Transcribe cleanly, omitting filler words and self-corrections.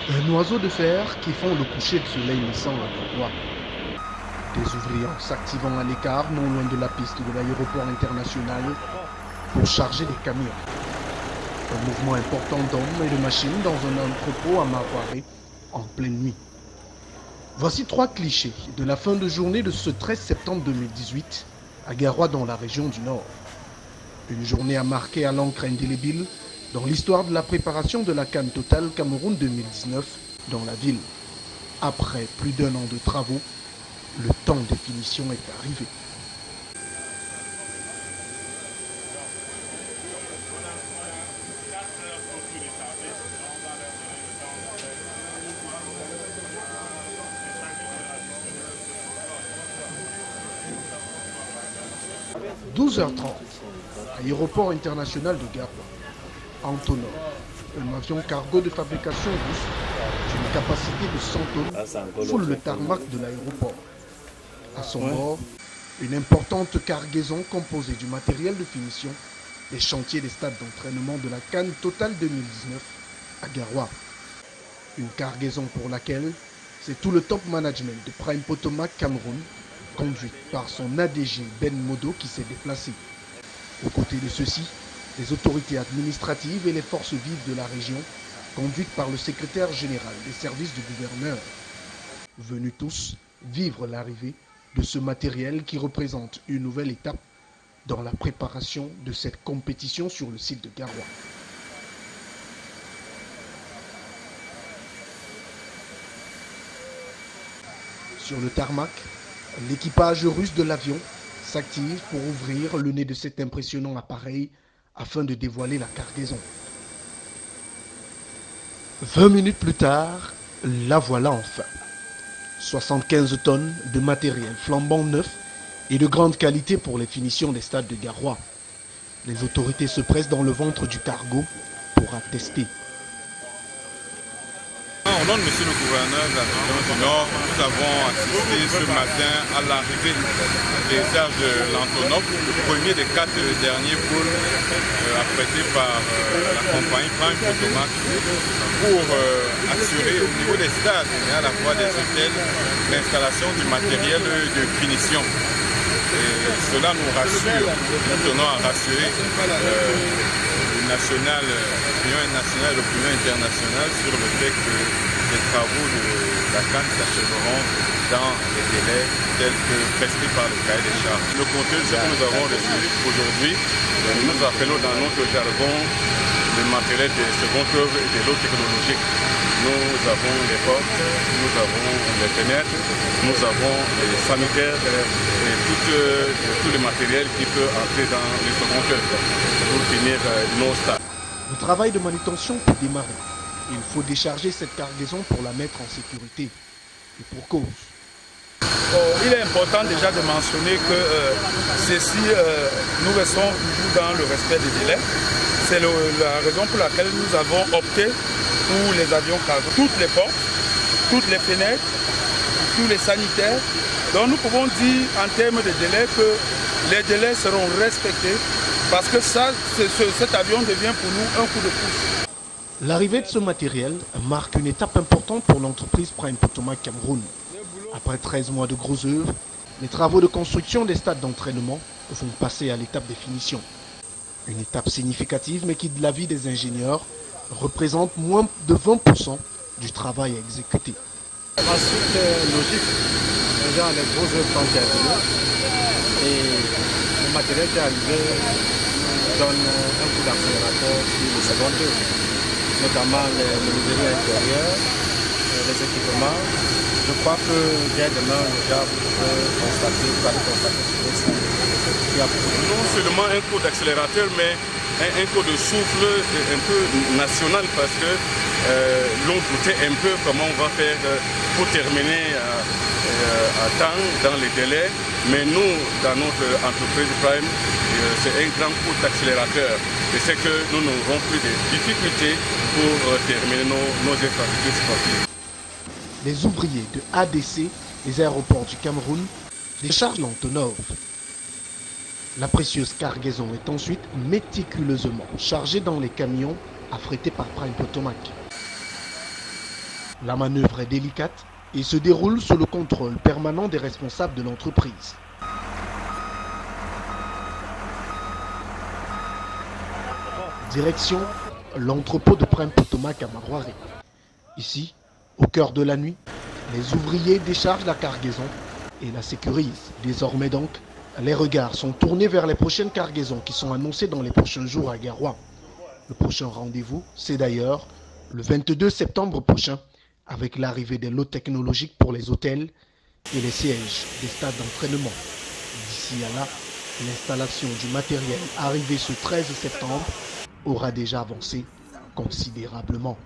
Un oiseau de fer qui font le coucher de soleil naissant à Garoua. Des ouvriers s'activant à l'écart, non loin de la piste de l'aéroport international, pour charger des camions. Un mouvement important d'hommes et de machines dans un entrepôt à Maroiré en pleine nuit. Voici 3 clichés de la fin de journée de ce 13 septembre 2018 à Garoua dans la région du Nord. Une journée à marquer à l'encre indélébile dans l'histoire de la préparation de la CAN Total Cameroun 2019 dans la ville. Après plus d'1 an de travaux, le temps de finition est arrivé. « 12h30, aéroport international de Garoua. Antonov, un avion cargo de fabrication russe d'une capacité de 100 tonnes foule le tarmac de l'aéroport. À son bord, une importante cargaison composée du matériel de finition des chantiers des stades d'entraînement de la CAN Total 2019 à Garoua. Une cargaison pour laquelle c'est tout le top management de Prime Potomac Cameroun, conduite par son ADG Ben Modo qui s'est déplacé. Aux côtés de ceux-ci, les autorités administratives et les forces vives de la région, conduites par le secrétaire général des services du gouverneur. Venus tous vivre l'arrivée de ce matériel qui représente une nouvelle étape dans la préparation de cette compétition sur le site de Garoua. Sur le tarmac, l'équipage russe de l'avion s'active pour ouvrir le nez de cet impressionnant appareil afin de dévoiler la cargaison. 20 minutes plus tard, la voilà enfin. 75 tonnes de matériel flambant neuf et de grande qualité pour les finitions des stades de Garoua. Les autorités se pressent dans le ventre du cargo pour attester. Au nom de Monsieur le Gouverneur de la région du Nord, nous avons assisté ce matin à l'arrivée des airs de l'Antonov, le premier des 4 derniers pôles apprêtés par la compagnie Prime Potomac pour assurer au niveau des stades et à la fois des hôtels l'installation du matériel de finition. Et cela nous rassure, nous tenons à rassurer l'opinion nationale et l'opinion internationale sur le fait que les travaux de la CAN s'achèveront dans les délais tels que prescrits par le cahier des charges. Le contenu de ce que nous avons reçu aujourd'hui, nous appelons dans notre jargon le matériel de seconde œuvre et de l'eau technologique. Nous avons les portes, nous avons les fenêtres, nous avons les sanitaires et tout le matériel qui peut entrer dans les secondes œuvres pour finir nos stades. Le travail de manutention peut démarrer. Il faut décharger cette cargaison pour la mettre en sécurité. Et pour cause. Il est important déjà de mentionner que nous restons toujours dans le respect des délais. C'est la raison pour laquelle nous avons opté pour les avions cargo. Toutes les portes, toutes les fenêtres, tous les sanitaires. Donc nous pouvons dire en termes de délai que les délais seront respectés parce que cet avion devient pour nous un coup de pouce. L'arrivée de ce matériel marque une étape importante pour l'entreprise Prime Potomac Cameroun. Après 13 mois de gros œuvres, les travaux de construction des stades d'entraînement vont passer à l'étape des finitions. Une étape significative mais qui, de l'avis des ingénieurs, représente moins de 20% du travail à exécuter. Ensuite, logique, déjà les grosses œuvres sont terminées et le matériel qui est arrivé donne un coup d'accélérateur sur les secondes œuvres, notamment les menuiseries intérieures, les équipements. Je crois que dès demain, déjà, vous allez constater sur le site qu'il y a non seulement un coup d'accélérateur, mais un coup de souffle un peu national parce que l'on doutait un peu comment on va faire pour terminer à temps, dans les délais. Mais nous, dans notre entreprise Prime, c'est un grand coup d'accélérateur. Et c'est que nous n'aurons plus de difficultés pour terminer nos infrastructures sportives. Les ouvriers de ADC, les aéroports du Cameroun, déchargent l'Antonov. La précieuse cargaison est ensuite méticuleusement chargée dans les camions affrétés par Prime Potomac. La manœuvre est délicate et se déroule sous le contrôle permanent des responsables de l'entreprise. Direction l'entrepôt de Prempotoma Kamarouari. Ici, au cœur de la nuit, les ouvriers déchargent la cargaison et la sécurisent. Désormais donc, les regards sont tournés vers les prochaines cargaisons qui sont annoncées dans les prochains jours à Garoua. Le prochain rendez-vous, c'est d'ailleurs le 22 septembre prochain, avec l'arrivée des lots technologiques pour les hôtels et les sièges des stades d'entraînement. D'ici à là, l'installation du matériel arrivé ce 13 septembre aura déjà avancé considérablement.